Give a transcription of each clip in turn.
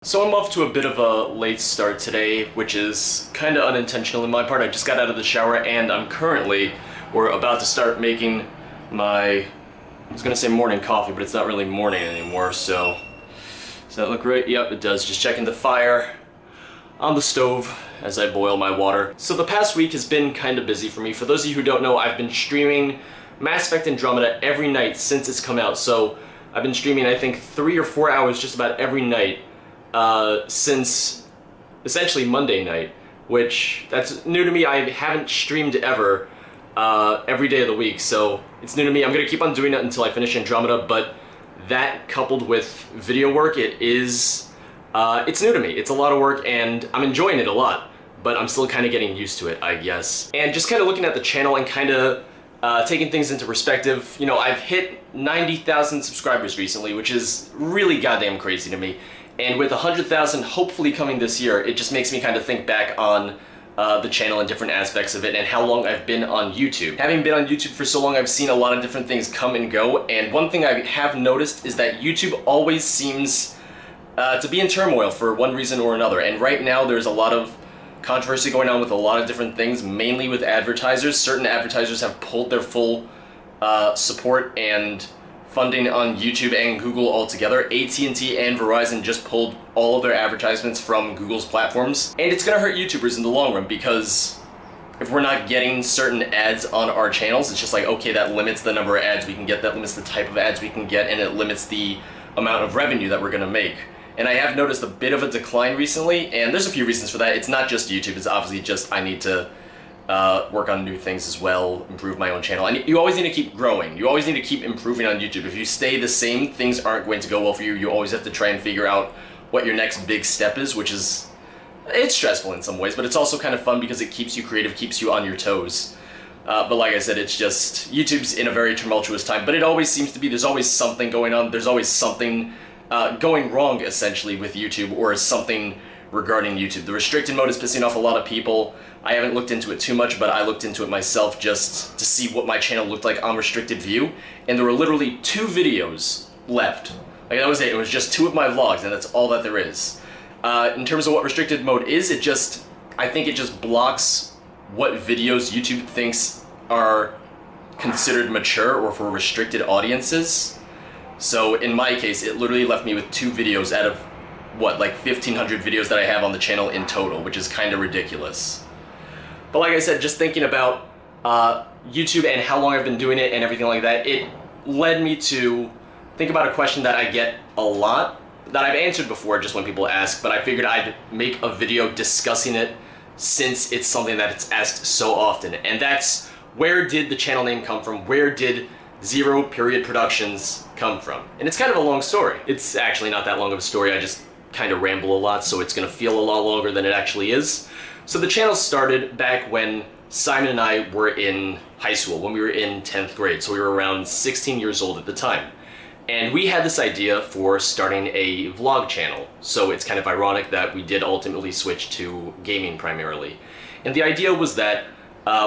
So I'm off to a bit of a late start today, which is kind of unintentional in my part. I just got out of the shower and I'm currently, we're about to start making my, I was gonna say morning coffee, but it's not really morning anymore, so. Does that look right? Yep, it does. Just checking the fire on the stove as I boil my water. So the past week has been kind of busy for me. For those of you who don't know, I've been streaming Mass Effect Andromeda every night since it's come out. So I've been streaming, I think, 3 or 4 hours just about every night since essentially Monday night, which that's new to me. I haven't streamed ever every day of the week, so it's new to me. I'm gonna keep on doing it until I finish Andromeda, but that coupled with video work, it's new to me. It's a lot of work and I'm enjoying it a lot, but I'm still kind of getting used to it, I guess. And just kind of looking at the channel and kind of taking things into perspective, you know, I've hit 90,000 subscribers recently, which is really goddamn crazy to me. And with 100,000 hopefully coming this year, it just makes me kind of think back on the channel and different aspects of it and how long I've been on YouTube. Having been on YouTube for so long, I've seen a lot of different things come and go, and one thing I have noticed is that YouTube always seems to be in turmoil for one reason or another. And right now there's a lot of controversy going on with a lot of different things, mainly with advertisers. Certain advertisers have pulled their full support and funding on YouTube and Google altogether. AT&T and Verizon just pulled all of their advertisements from Google's platforms. And it's gonna hurt YouTubers in the long run, because if we're not getting certain ads on our channels, it's just like, okay, that limits the number of ads we can get, that limits the type of ads we can get, and it limits the amount of revenue that we're gonna make. And I have noticed a bit of a decline recently, and there's a few reasons for that. It's not just YouTube, it's obviously just I need to work on new things as well, improve my own channel. And you always need to keep growing. You always need to keep improving on YouTube. If you stay the same, things aren't going to go well for you. You always have to try and figure out what your next big step is, which is, it's stressful in some ways, but it's also kind of fun because it keeps you creative, keeps you on your toes. But like I said, it's just, YouTube's in a very tumultuous time, but it always seems to be, there's always something going on, there's always something going wrong, essentially, with YouTube, or something regarding YouTube. The restricted mode is pissing off a lot of people. I haven't looked into it too much, but I looked into it myself just to see what my channel looked like on restricted view, and there were literally 2 videos left. Like, that was it. It was just 2 of my vlogs, and that's all that there is. In terms of what restricted mode is, I think it just blocks what videos YouTube thinks are considered mature or for restricted audiences. So in my case, it literally left me with 2 videos out of, what, like 1,500 videos that I have on the channel in total, which is kind of ridiculous. But like I said, just thinking about YouTube and how long I've been doing it and everything like that, it led me to think about a question that I get a lot, that I've answered before just when people ask, but I figured I'd make a video discussing it since it's something that it's asked so often. And that's, where did the channel name come from? Where did Zero Period Productions come from? And it's kind of a long story. It's actually not that long of a story, I just kind of ramble a lot, so it's gonna feel a lot longer than it actually is. So the channel started back when Simon and I were in high school, when we were in 10th grade, so we were around 16 years old at the time. And we had this idea for starting a vlog channel, so it's kind of ironic that we did ultimately switch to gaming primarily. And the idea was that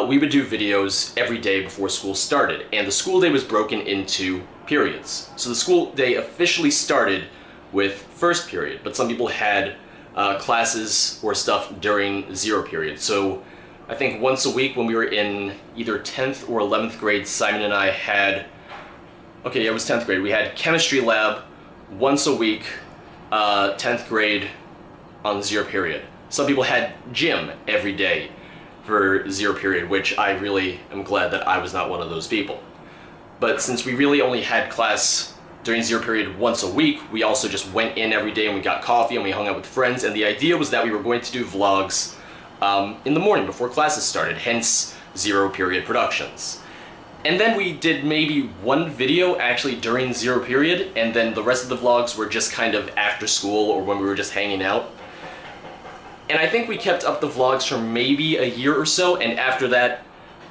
we would do videos every day before school started, and the school day was broken into periods. So the school day officially started with first period, but some people had classes or stuff during zero period. So I think once a week when we were in either 10th or 11th grade, Simon and I had, okay, yeah, it was 10th grade, we had chemistry lab once a week, 10th grade on zero period. Some people had gym every day for zero period, which I really am glad that I was not one of those people. But since we really only had class during zero period once a week, we also just went in every day and we got coffee and we hung out with friends, and the idea was that we were going to do vlogs in the morning before classes started, hence Zero Period Productions. And then we did maybe 1 video actually during zero period, and then the rest of the vlogs were just kind of after school or when we were just hanging out. And I think we kept up the vlogs for maybe a year or so, and after that,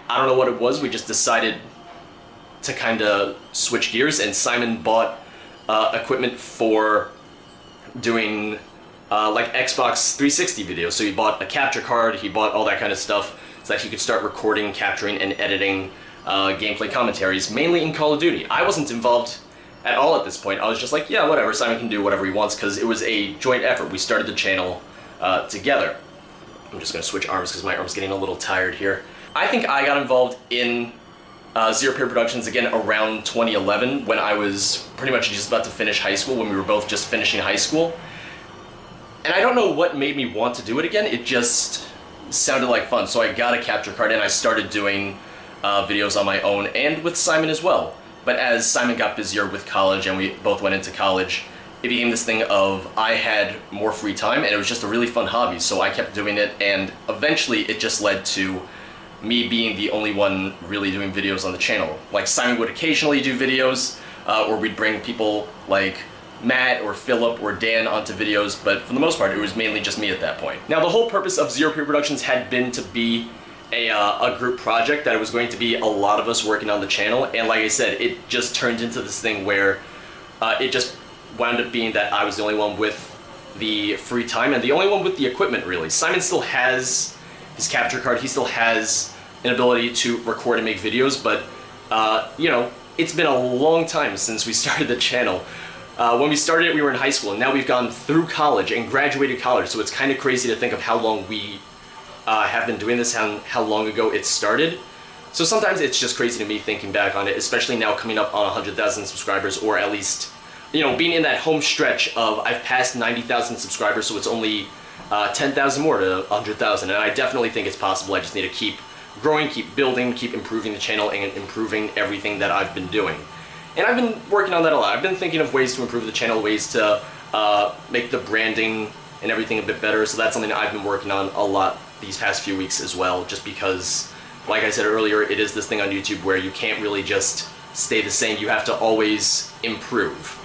I don't know what it was, we just decided to kind of switch gears, and Simon bought equipment for doing like Xbox 360 videos. So he bought a capture card, he bought all that kind of stuff so that he could start recording, capturing, and editing gameplay commentaries, mainly in Call of Duty. I wasn't involved at all at this point. I was just like, yeah, whatever, Simon can do whatever he wants, because it was a joint effort. We started the channel together. I'm just going to switch arms because my arm's getting a little tired here. I think I got involved in Zero Peer Productions again around 2011, when I was pretty much just about to finish high school, when we were both just finishing high school. And I don't know what made me want to do it again, it just sounded like fun. So I got a capture card and I started doing videos on my own, and with Simon as well. But as Simon got busier with college and we both went into college, it became this thing of I had more free time and it was just a really fun hobby, so I kept doing it, and eventually it just led to me being the only one really doing videos on the channel. Like, Simon would occasionally do videos, or we'd bring people like Matt or Philip or Dan onto videos, but for the most part it was mainly just me at that point. Now, the whole purpose of Zero Peer Productions had been to be a group project, that it was going to be a lot of us working on the channel, and like I said, it just turned into this thing where it just wound up being that I was the only one with the free time and the only one with the equipment, really. Simon still has his capture card, he still has an ability to record and make videos, but you know, it's been a long time since we started the channel. When we started it, we were in high school, and now we've gone through college and graduated college, so it's kind of crazy to think of how long we have been doing this, how long ago it started. So sometimes it's just crazy to me thinking back on it, especially now coming up on 100,000 subscribers, or at least, you know, being in that home stretch of I've passed 90,000 subscribers, so it's only 10,000 more to 100,000, and I definitely think it's possible. I just need to keep growing, keep building, keep improving the channel, and improving everything that I've been doing. And I've been working on that a lot. I've been thinking of ways to improve the channel, ways to make the branding and everything a bit better, so that's something I've been working on a lot these past few weeks as well, just because, like I said earlier, it is this thing on YouTube where you can't really just stay the same, you have to always improve.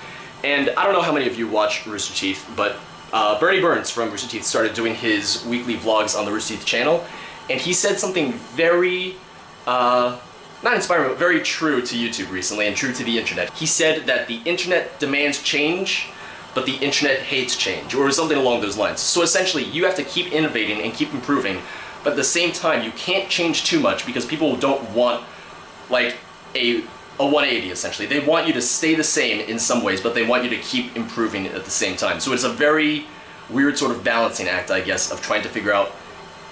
And I don't know how many of you watch Rooster Teeth, but Bernie Burns from Rooster Teeth started doing his weekly vlogs on the Rooster Teeth channel, and he said something very, not inspiring, but very true to YouTube recently, and true to the internet. He said that the internet demands change, but the internet hates change, or something along those lines. So essentially, you have to keep innovating and keep improving, but at the same time, you can't change too much, because people don't want, like, a 180, essentially. They want you to stay the same in some ways, but they want you to keep improving at the same time. So it's a very weird sort of balancing act, I guess, of trying to figure out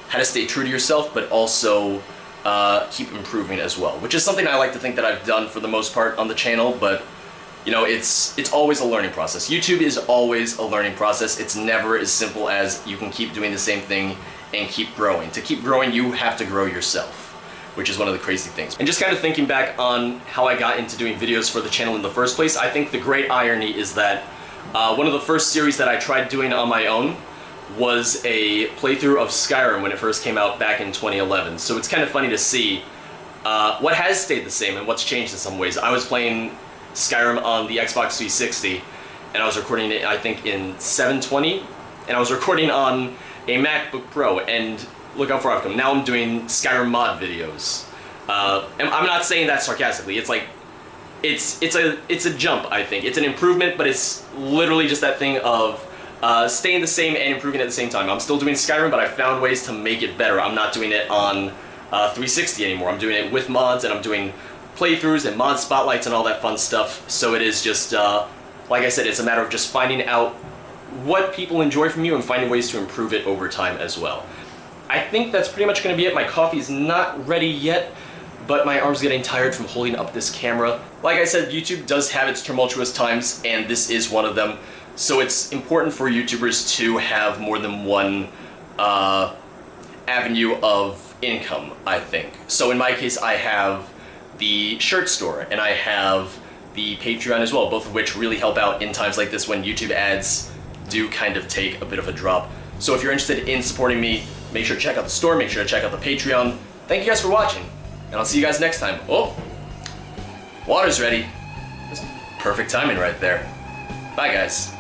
how to stay true to yourself, but also keep improving as well, which is something I like to think that I've done for the most part on the channel, but you know, it's always a learning process. YouTube is always a learning process. It's never as simple as you can keep doing the same thing and keep growing. To keep growing, you have to grow yourself, which is one of the crazy things. And just kind of thinking back on how I got into doing videos for the channel in the first place, I think the great irony is that one of the first series that I tried doing on my own was a playthrough of Skyrim when it first came out back in 2011. So it's kind of funny to see what has stayed the same and what's changed in some ways. I was playing Skyrim on the Xbox 360, and I was recording it, I think, in 720, and I was recording on a MacBook Pro, and look how far I've come. Now I'm doing Skyrim mod videos. And I'm not saying that sarcastically. It's like, it's a jump, I think. It's an improvement, but it's literally just that thing of staying the same and improving at the same time. I'm still doing Skyrim, but I found ways to make it better. I'm not doing it on 360 anymore. I'm doing it with mods, and I'm doing playthroughs and mod spotlights and all that fun stuff. So it is just, like I said, it's a matter of just finding out what people enjoy from you and finding ways to improve it over time as well. I think that's pretty much going to be it. My coffee's not ready yet, but my arm's getting tired from holding up this camera. Like I said, YouTube does have its tumultuous times, and this is one of them. So it's important for YouTubers to have more than one avenue of income, I think. So in my case, I have the shirt store, and I have the Patreon as well, both of which really help out in times like this when YouTube ads do kind of take a bit of a drop. So if you're interested in supporting me, make sure to check out the store, make sure to check out the Patreon. Thank you guys for watching, and I'll see you guys next time. Oh, water's ready. That's perfect timing right there. Bye, guys.